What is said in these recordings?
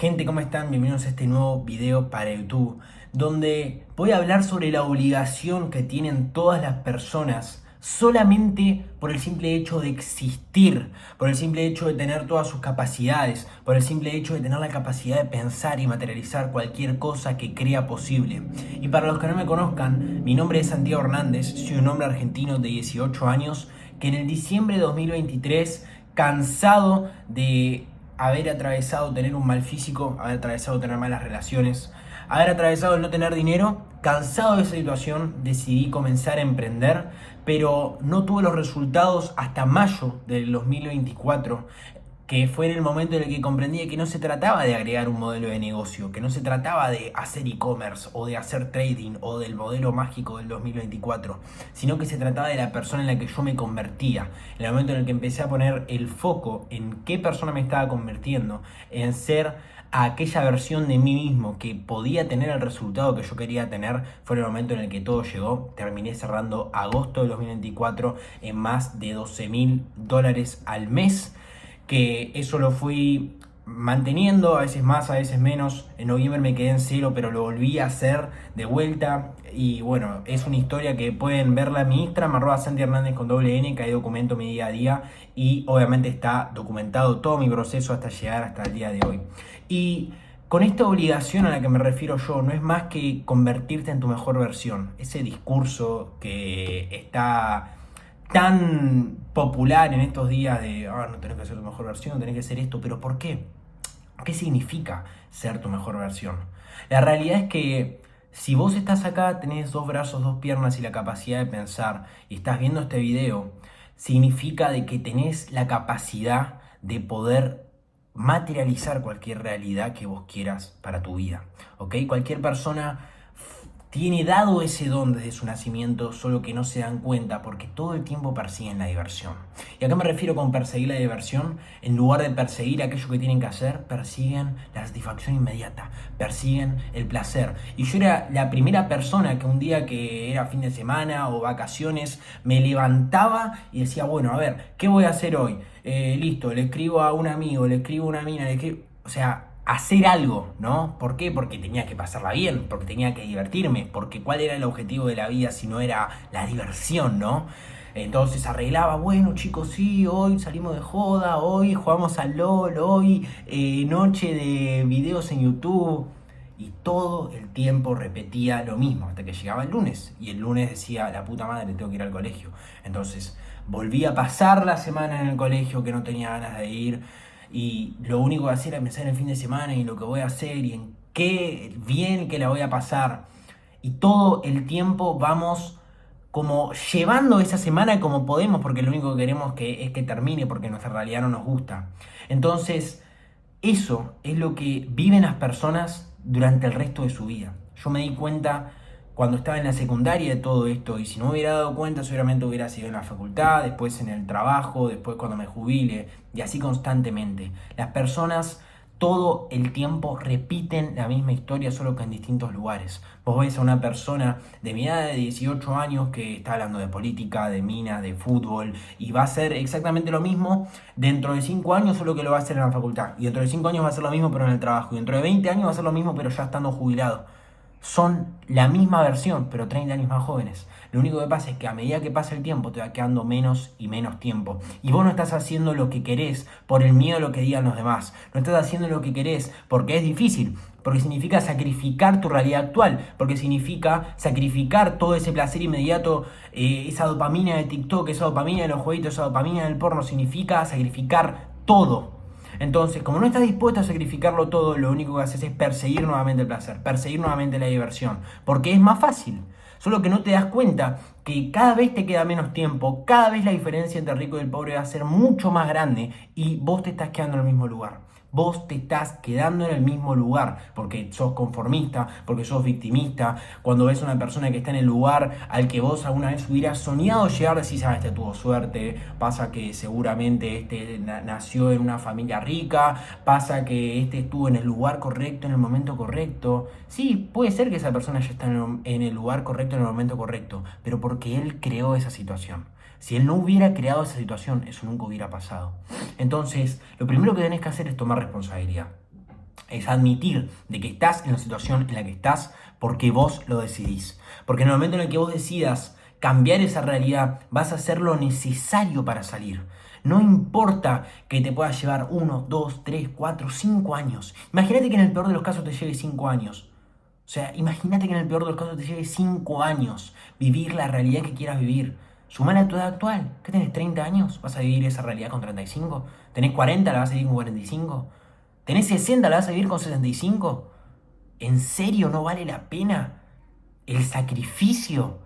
Gente, ¿cómo están? Bienvenidos a este nuevo video para YouTube, donde voy a hablar sobre la obligación que tienen todas las personas solamente por el simple hecho de existir, por el simple hecho de tener todas sus capacidades, por el simple hecho de tener la capacidad de pensar y materializar cualquier cosa que crea posible. Y para los que no me conozcan, mi nombre es Santiago Hernández, soy un hombre argentino de 18 años que en el diciembre de 2023, cansado de haber atravesado tener un mal físico, haber atravesado tener malas relaciones, haber atravesado el no tener dinero, cansado de esa situación, decidí comenzar a emprender, pero no tuve los resultados hasta mayo del 2024, que fue en el momento en el que comprendí que no se trataba de agregar un modelo de negocio, que no se trataba de hacer e-commerce o de hacer trading o del modelo mágico del 2024, sino que se trataba de la persona en la que yo me convertía. En el momento en el que empecé a poner el foco en qué persona me estaba convirtiendo, en ser aquella versión de mí mismo que podía tener el resultado que yo quería tener, fue el momento en el que todo llegó. Terminé cerrando agosto del 2024 en más de $12.000 al mes, que eso lo fui manteniendo, a veces más, a veces menos. En noviembre me quedé en cero, pero lo volví a hacer de vuelta. Y bueno, es una historia que pueden verla en mi Instagram, @SantiHernandez con doble N, que ahí documento mi día a día. Y obviamente está documentado todo mi proceso hasta llegar hasta el día de hoy. Y con esta obligación a la que me refiero yo, no es más que convertirte en tu mejor versión. Ese discurso que está tan popular en estos días de no tenés que ser tu mejor versión, tenés que ser esto, pero ¿por qué? ¿Qué significa ser tu mejor versión? La realidad es que si vos estás acá, tenés 2 brazos, 2 piernas y la capacidad de pensar, y estás viendo este video, significa de que tenés la capacidad de poder materializar cualquier realidad que vos quieras para tu vida, ¿ok? Cualquier persona tiene dado ese don desde su nacimiento, solo que no se dan cuenta porque todo el tiempo persiguen la diversión. ¿Y a qué me refiero con perseguir la diversión? En lugar de perseguir aquello que tienen que hacer, persiguen la satisfacción inmediata, persiguen el placer. Y yo era la primera persona que un día que era fin de semana o vacaciones, me levantaba y decía, bueno, a ver, ¿qué voy a hacer hoy? Listo, le escribo a un amigo, le escribo a una mina, le escribo... O sea, hacer algo, ¿no? ¿Por qué? Porque tenía que pasarla bien, porque tenía que divertirme, porque ¿cuál era el objetivo de la vida si no era la diversión, ¿no? Entonces arreglaba, bueno chicos, sí, hoy salimos de joda, hoy jugamos al LOL, hoy noche de videos en YouTube. Y todo el tiempo repetía lo mismo, hasta que llegaba el lunes. Y el lunes decía, la puta madre, tengo que ir al colegio. Entonces volví a pasar la semana en el colegio que no tenía ganas de ir. Y lo único que hacía era pensar en el fin de semana y en lo que voy a hacer y en qué bien que la voy a pasar. Y todo el tiempo vamos como llevando esa semana como podemos, porque lo único que queremos es que termine, porque nuestra realidad no nos gusta. Entonces, eso es lo que viven las personas durante el resto de su vida. Yo me di cuenta cuando estaba en la secundaria de todo esto, y si no me hubiera dado cuenta seguramente hubiera sido en la facultad, después en el trabajo, después cuando me jubile, y así constantemente. Las personas todo el tiempo repiten la misma historia, solo que en distintos lugares. Vos ves a una persona de mi edad de 18 años que está hablando de política, de minas, de fútbol, y va a hacer exactamente lo mismo dentro de 5 años, solo que lo va a hacer en la facultad. Y dentro de 5 años va a hacer lo mismo, pero en el trabajo. Y dentro de 20 años va a hacer lo mismo, pero ya estando jubilado. Son la misma versión, pero 30 años más jóvenes. Lo único que pasa es que a medida que pasa el tiempo te va quedando menos y menos tiempo. Y vos no estás haciendo lo que querés por el miedo a lo que digan los demás. No estás haciendo lo que querés porque es difícil. Porque significa sacrificar tu realidad actual. Porque significa sacrificar todo ese placer inmediato, esa dopamina de TikTok, esa dopamina de los jueguitos, esa dopamina del porno. Significa sacrificar todo. Entonces, como no estás dispuesto a sacrificarlo todo, lo único que haces es perseguir nuevamente el placer, perseguir nuevamente la diversión, porque es más fácil. Solo que no te das cuenta que cada vez te queda menos tiempo, cada vez la diferencia entre el rico y el pobre va a ser mucho más grande y vos te estás quedando en el mismo lugar. Vos te estás quedando en el mismo lugar porque sos conformista, porque sos victimista. Cuando ves a una persona que está en el lugar al que vos alguna vez hubieras soñado llegar, decís, este tuvo suerte, pasa que seguramente este nació en una familia rica, pasa que este estuvo en el lugar correcto, en el momento correcto. Sí, puede ser que esa persona ya está en el lugar correcto, en el momento correcto, pero porque él creó esa situación. Si él no hubiera creado esa situación, eso nunca hubiera pasado. Entonces, lo primero que tenés que hacer es tomar responsabilidad. Es admitir de que estás en la situación en la que estás porque vos lo decidís. Porque en el momento en el que vos decidas cambiar esa realidad, vas a hacer lo necesario para salir. No importa que te pueda llevar 1, 2, 3, 4, 5 años. Imagínate que en el peor de los casos te lleve 5 años. O sea, imagínate que en el peor de los casos te lleve 5 años vivir la realidad que quieras vivir. Sumala a tu edad actual. ¿Qué tenés? ¿30 años? ¿Vas a vivir esa realidad con 35? ¿Tenés 40? ¿La vas a vivir con 45? ¿Tenés 60? ¿La vas a vivir con 65? ¿En serio no vale la pena el sacrificio?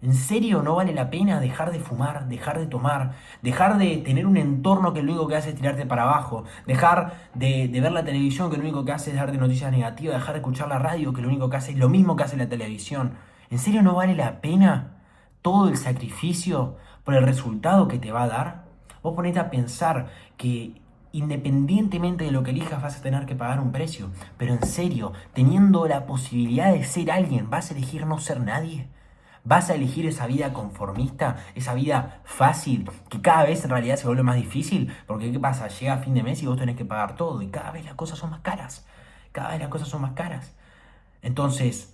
¿En serio no vale la pena dejar de fumar, dejar de tomar, dejar de tener un entorno que lo único que hace es tirarte para abajo, dejar de ver la televisión que lo único que hace es darte noticias negativas, dejar de escuchar la radio que lo único que hace es lo mismo que hace la televisión? ¿En serio no vale la pena todo el sacrificio por el resultado que te va a dar? Vos ponete a pensar que independientemente de lo que elijas vas a tener que pagar un precio, pero en serio, teniendo la posibilidad de ser alguien, ¿vas a elegir no ser nadie? ¿Vas a elegir esa vida conformista, esa vida fácil, que cada vez en realidad se vuelve más difícil? Porque ¿qué pasa? Llega a fin de mes y vos tenés que pagar todo y cada vez las cosas son más caras. Cada vez las cosas son más caras. Entonces,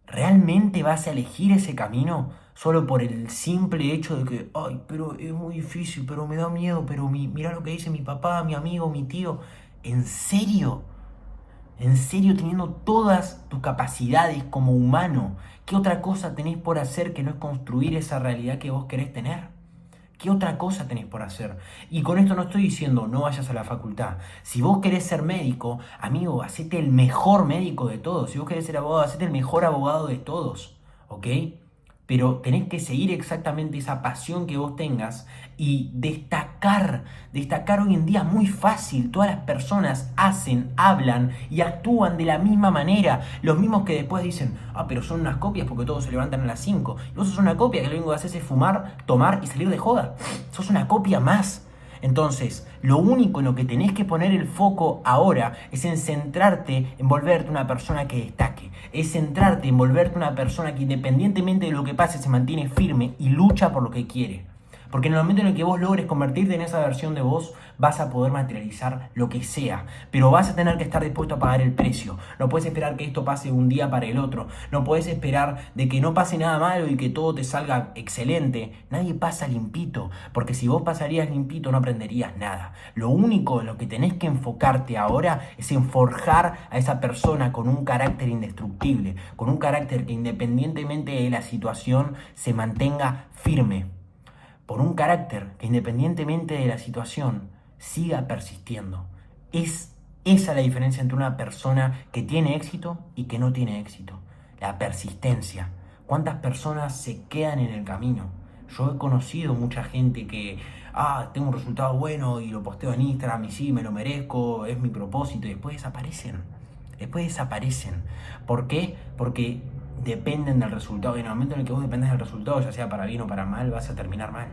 ¿realmente vas a elegir ese camino solo por el simple hecho de que, ay, pero es muy difícil, pero me da miedo, pero mira lo que dice mi papá, mi amigo, mi tío? ¿En serio? En serio, teniendo todas tus capacidades como humano, ¿qué otra cosa tenés por hacer que no es construir esa realidad que vos querés tener? ¿Qué otra cosa tenés por hacer? Y con esto no estoy diciendo no vayas a la facultad. Si vos querés ser médico, amigo, hacete el mejor médico de todos. Si vos querés ser abogado, hacete el mejor abogado de todos. ¿Ok? Pero tenés que seguir exactamente esa pasión que vos tengas y destacar. Destacar hoy en día es muy fácil. Todas las personas hacen, hablan y actúan de la misma manera. Los mismos que después dicen, ah, pero son unas copias porque todos se levantan a las 5. Y vos sos una copia que lo único que haces es fumar, tomar y salir de joda. Sos una copia más. Entonces, lo único en lo que tenés que poner el foco ahora es en centrarte en volverte una persona que destaque. Es centrarte en volverte una persona que independientemente de lo que pase se mantiene firme y lucha por lo que quiere. Porque en el momento en el que vos logres convertirte en esa versión de vos, vas a poder materializar lo que sea. Pero vas a tener que estar dispuesto a pagar el precio. No puedes esperar que esto pase un día para el otro. No puedes esperar de que no pase nada malo y que todo te salga excelente. Nadie pasa limpito. Porque si vos pasarías limpito no aprenderías nada. Lo único en lo que tenés que enfocarte ahora es en forjar a esa persona con un carácter indestructible. Con un carácter que independientemente de la situación se mantenga firme. Por un carácter que independientemente de la situación siga persistiendo. Es esa la diferencia entre una persona que tiene éxito y que no tiene éxito. La persistencia. ¿Cuántas personas se quedan en el camino? Yo he conocido mucha gente que, tengo un resultado bueno y lo posteo en Instagram y sí, me lo merezco, es mi propósito, y después desaparecen. Después desaparecen. ¿Por qué? Porque dependen del resultado. Y en el momento en el que vos dependes del resultado, ya sea para bien o para mal, vas a terminar mal.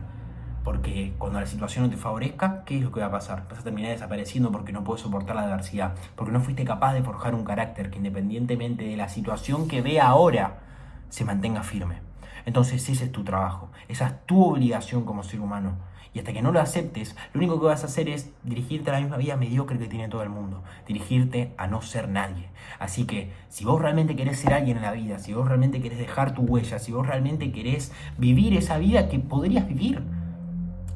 Porque cuando la situación no te favorezca, ¿qué es lo que va a pasar? Vas a terminar desapareciendo porque no puedes soportar la adversidad. Porque no fuiste capaz de forjar un carácter que independientemente de la situación que vea ahora, se mantenga firme. Entonces ese es tu trabajo. Esa es tu obligación como ser humano. Y hasta que no lo aceptes, lo único que vas a hacer es dirigirte a la misma vida mediocre que tiene todo el mundo. Dirigirte a no ser nadie. Así que si vos realmente querés ser alguien en la vida, si vos realmente querés dejar tu huella, si vos realmente querés vivir esa vida que podrías vivir.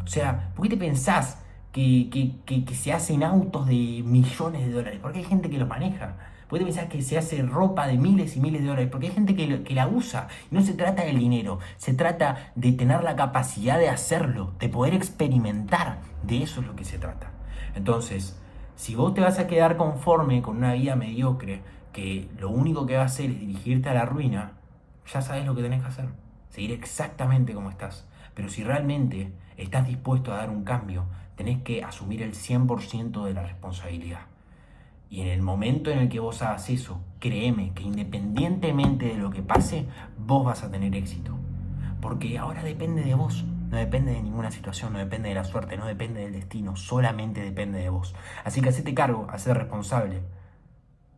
O sea, ¿por qué te pensás que se hacen autos de millones de dólares? Porque hay gente que los maneja. ¿Por qué te pensás que se hace ropa de miles y miles de dólares? Porque hay gente que la usa. Y no se trata del dinero, se trata de tener la capacidad de hacerlo, de poder experimentar. De eso es lo que se trata. Entonces, si vos te vas a quedar conforme con una vida mediocre, que lo único que va a hacer es dirigirte a la ruina, ya sabes lo que tenés que hacer. Seguir exactamente como estás. Pero si realmente estás dispuesto a dar un cambio, tenés que asumir el 100% de la responsabilidad. Y en el momento en el que vos hagas eso, créeme que independientemente de lo que pase, vos vas a tener éxito. Porque ahora depende de vos, no depende de ninguna situación, no depende de la suerte, no depende del destino, solamente depende de vos. Así que hacete cargo, hacete responsable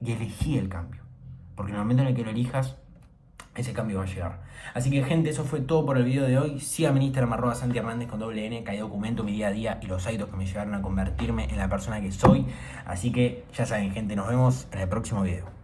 y elegí el cambio. Porque en el momento en el que lo elijas, ese cambio va a llegar. Así que gente, eso fue todo por el video de hoy. Síganme en Instagram @Santi Hernández con doble N, que ahí documento mi día a día y los hábitos que me llevaron a convertirme en la persona que soy. Así que ya saben gente, nos vemos en el próximo video.